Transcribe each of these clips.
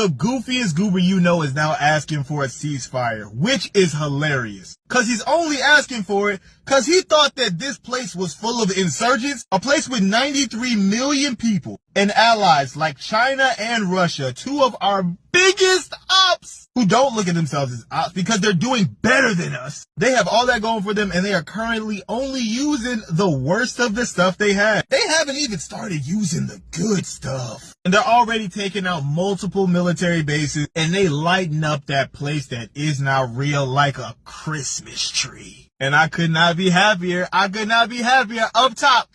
The goofiest goober you know is now asking for a ceasefire, which is hilarious. Cause he's only asking for it cause he thought that this place was full of insurgents, a place with 93 million people and allies like China and Russia, two of our biggest ops, who don't look at themselves as ops because they're doing better than us. They have all that going for them and they are currently only using the worst of the stuff they have. They haven't even started using the good stuff. And they're already taking out multiple military bases and they lighten up that place that is now real like a Christmas tree. And I could not be happier. I could not be happier. Up top.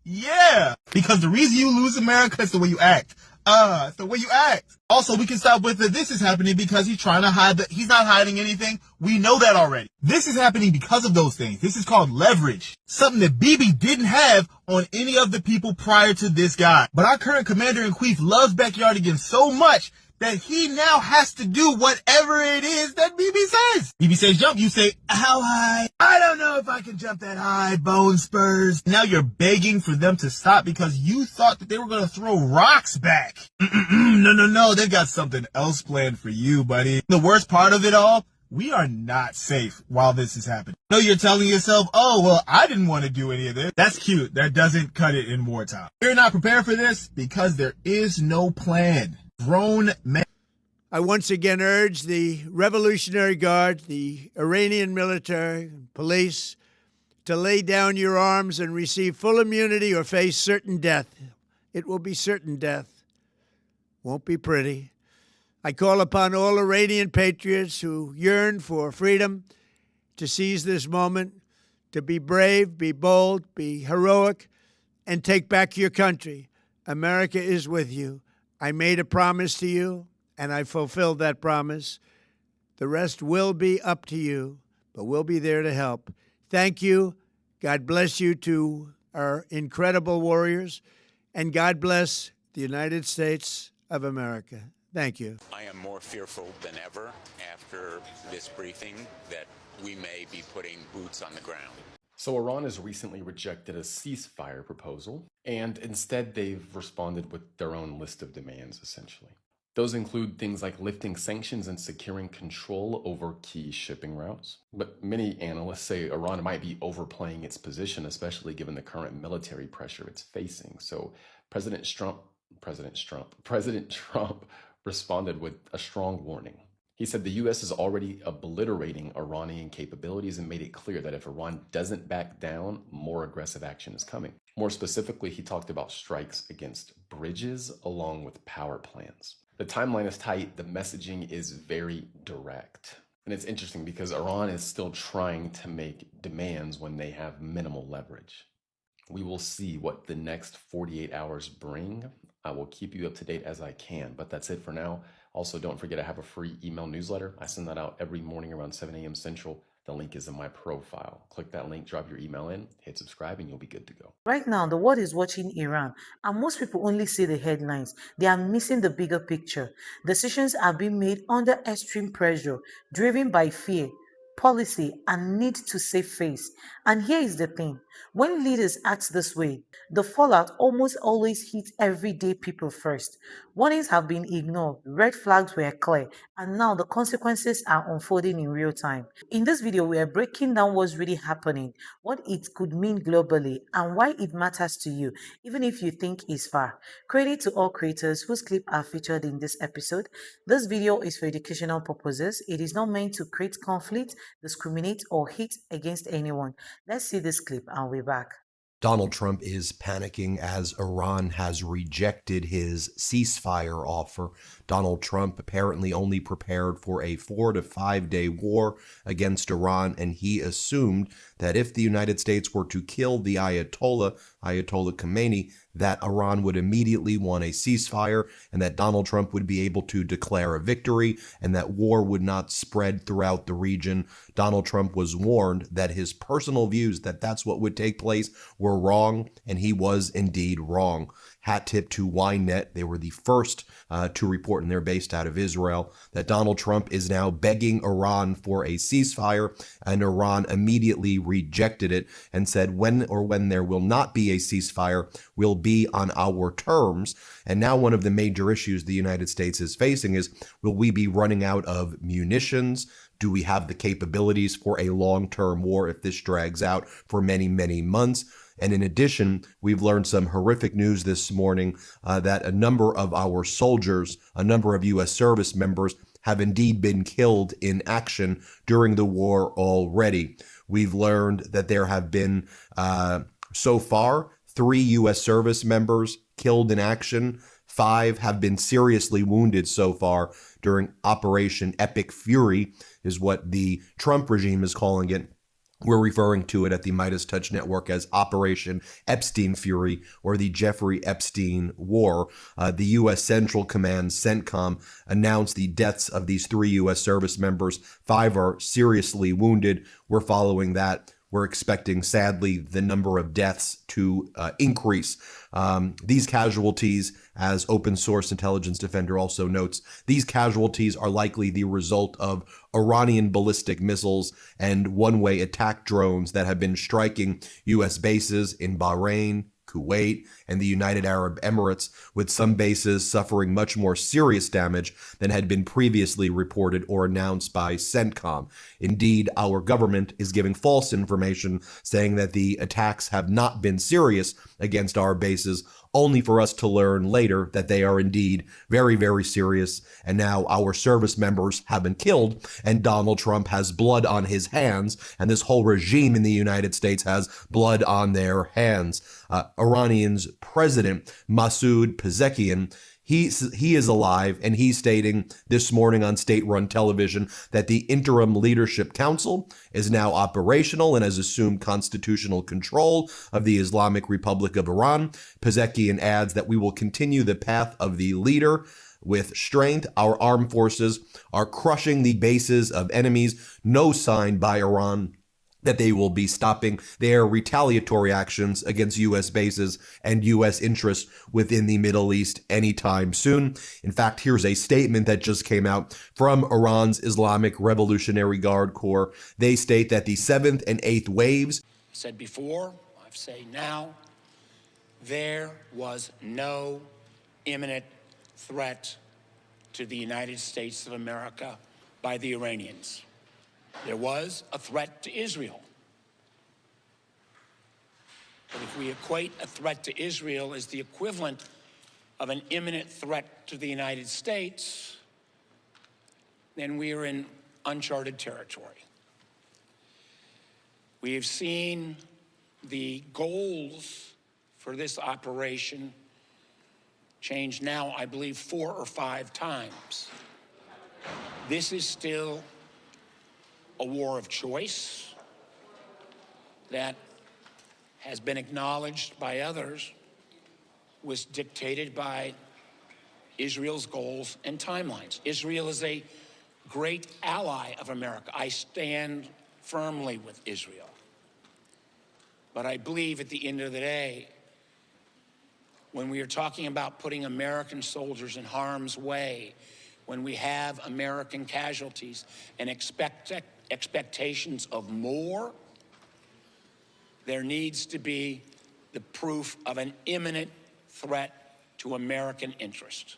Yeah. Because the reason you lose America is the way you act. It's the way you act. Also, we can stop with it. This is happening because he's trying to hide he's not hiding anything. We know that already. This is happening because of those things. This is called leverage. Something that Bibi didn't have on any of the people prior to this guy. But our current commander-in-chief loves backyardigans so much that he now has to do whatever it is that Bibi says. Bibi says jump, you say, how high? I don't know if I can jump that high, bone spurs. Now you're begging for them to stop because you thought that they were going to throw rocks back. No, they've got something else planned for you, buddy. The worst part of it all, we are not safe while this is happening. No, you're telling yourself, oh, well, I didn't want to do any of this. That's cute. That doesn't cut it in wartime. You're not prepared for this because there is no plan. Grown men. I once again urge the Revolutionary Guard, the Iranian military, police, to lay down your arms and receive full immunity or face certain death. It will be certain death. Won't be pretty. I call upon all Iranian patriots who yearn for freedom to seize this moment, to be brave, be bold, be heroic, and take back your country. America is with you. I made a promise to you, and I fulfilled that promise. The rest will be up to you, but we'll be there to help. Thank you. God bless you to our incredible warriors, and God bless the United States of America. Thank you. I am more fearful than ever after this briefing that we may be putting boots on the ground. So Iran has recently rejected a ceasefire proposal, and instead they've responded with their own list of demands, essentially. Those include things like lifting sanctions and securing control over key shipping routes. But many analysts say Iran might be overplaying its position, especially given the current military pressure it's facing. So President Trump responded with a strong warning. He said the U.S. is already obliterating Iranian capabilities and made it clear that if Iran doesn't back down, more aggressive action is coming. More specifically, he talked about strikes against bridges along with power plants. The timeline is tight. The messaging is very direct. And it's interesting because Iran is still trying to make demands when they have minimal leverage. We will see what the next 48 hours bring. I will keep you up to date as I can, but that's it for now. Also, don't forget I have a free email newsletter. I send that out every morning around 7 a.m. Central. The link is in my profile. Click that link, drop your email in, hit subscribe, and you'll be good to go. Right now, the world is watching Iran, and most people only see the headlines. They are missing the bigger picture. Decisions are being made under extreme pressure, driven by fear, policy, and need to save face. And here is the thing. When leaders act this way, the fallout almost always hits everyday people first. Warnings have been ignored, red flags were clear, and now the consequences are unfolding in real time. In this video, we are breaking down what's really happening, what it could mean globally, and why it matters to you, even if you think it's far. Credit to all creators whose clips are featured in this episode. This video is for educational purposes. It is not meant to create conflict, discriminate, or hate against anyone. Let's see this clip and we're back. Donald Trump is panicking as Iran has rejected his ceasefire offer. Donald Trump apparently only prepared for a 4 to 5 day war against Iran, and he assumed that if the United States were to kill the Ayatollah Khomeini, that Iran would immediately want a ceasefire and that Donald Trump would be able to declare a victory and that war would not spread throughout the region. Donald Trump was warned that his personal views that that's what would take place were wrong, and he was indeed wrong. hat tip to Ynet. They were the first to report, and they're based out of Israel, that Donald Trump is now begging Iran for a ceasefire, and Iran immediately rejected it and said when there will not be a ceasefire will be on our terms. And now one of the major issues the United States is facing is, will we be running out of munitions? Do we have the capabilities for a long-term war if this drags out for many, many months? And in addition, we've learned some horrific news this morning that a number of our soldiers, a number of U.S. service members, have indeed been killed in action during the war already. We've learned that there have been, so far, 3 U.S. service members killed in action. 5 have been seriously wounded so far during Operation Epic Fury, is what the Trump regime is calling it. We're referring to it at the Midas Touch Network as Operation Epstein Fury, or the Jeffrey Epstein War. The U.S. Central Command, CENTCOM, announced the deaths of these 3 U.S. service members. 5 are seriously wounded. We're following that. We're expecting, sadly, the number of deaths to increase. These casualties, as Open Source Intelligence Defender also notes, these casualties are likely the result of Iranian ballistic missiles and one-way attack drones that have been striking U.S. bases in Bahrain, Kuwait, and the United Arab Emirates, with some bases suffering much more serious damage than had been previously reported or announced by CENTCOM. Indeed, our government is giving false information, saying that the attacks have not been serious against our bases, only for us to learn later that they are indeed very, very serious. And now our service members have been killed, and Donald Trump has blood on his hands, and this whole regime in the United States has blood on their hands. Iranian's president, Masoud Pezeshkian, he is alive, and he's stating this morning on state-run television that the Interim Leadership Council is now operational and has assumed constitutional control of the Islamic Republic of Iran. Pezeshkian adds that we will continue the path of the leader with strength. Our armed forces are crushing the bases of enemies. No sign by Iran that they will be stopping their retaliatory actions against U.S. bases and U.S. interests within the Middle East anytime soon. In fact, here's a statement that just came out from Iran's Islamic Revolutionary Guard Corps. They state that the 7th and 8th waves, said before, I've said now, there was no imminent threat to the United States of America by the Iranians. There was a threat to Israel. But if we equate a threat to Israel as the equivalent of an imminent threat to the United States, then we are in uncharted territory. We have seen the goals for this operation change now, I believe, 4 or 5 times. This is still a war of choice that has been acknowledged by others, was dictated by Israel's goals and timelines. Israel is a great ally of America. I stand firmly with Israel. But I believe at the end of the day, when we are talking about putting American soldiers in harm's way, when we have American casualties and expectations of more, there needs to be the proof of an imminent threat to American interest.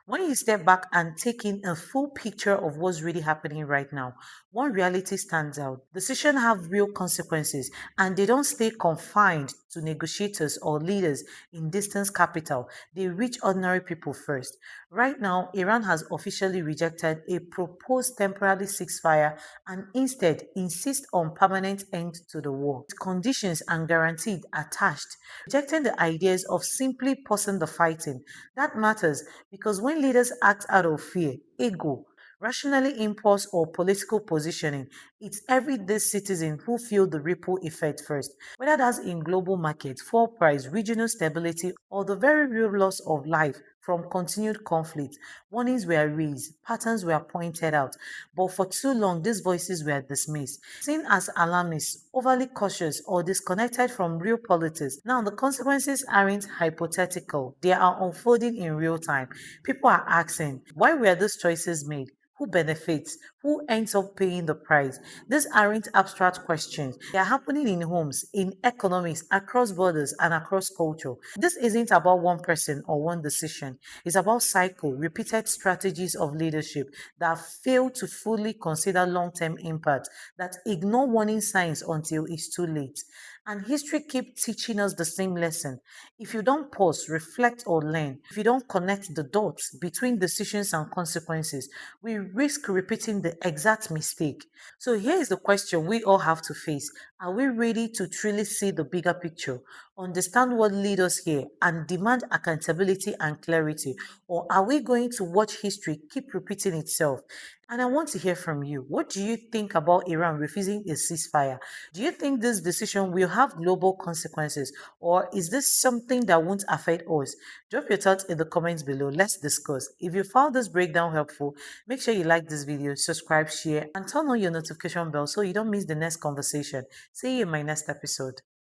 When you step back and take in a full picture of what's really happening right now, one reality stands out. Decisions have real consequences, and they don't stay confined to negotiators or leaders in distant capital. They reach ordinary people first. Right now, Iran has officially rejected a proposed temporary ceasefire and instead insists on permanent end to the war, with conditions and guaranteed attached, rejecting the ideas of simply pausing the fighting. That matters because when leaders act out of fear, ego, rationally impulse, or political positioning, it's everyday citizens who feel the ripple effect first, whether that's in global markets, fuel price, regional stability, or the very real loss of life from continued conflict. Warnings were raised, patterns were pointed out, but for too long, these voices were dismissed, seen as alarmist, overly cautious, or disconnected from real politics. Now, the consequences aren't hypothetical, they are unfolding in real time. People are asking, why were these choices made? Who benefits? Who ends up paying the price? These aren't abstract questions. They are happening in homes, in economics, across borders, and across culture. This isn't about one person or one decision. It's about cycle, repeated strategies of leadership that fail to fully consider long-term impact, that ignore warning signs until it's too late. And history keeps teaching us the same lesson. If you don't pause, reflect, or learn, if you don't connect the dots between decisions and consequences, we risk repeating the exact mistake. So here is the question we all have to face. Are we ready to truly see the bigger picture, understand what lead us here, and demand accountability and clarity? Or are we going to watch history keep repeating itself? And I want to hear from you. What do you think about Iran refusing a ceasefire? Do you think this decision will have global consequences, or is this something that won't affect us? Drop your thoughts in the comments below. Let's discuss. If you found this breakdown helpful, make sure you like this video, subscribe, share, and turn on your notification bell so you don't miss the next conversation. See you in my next episode.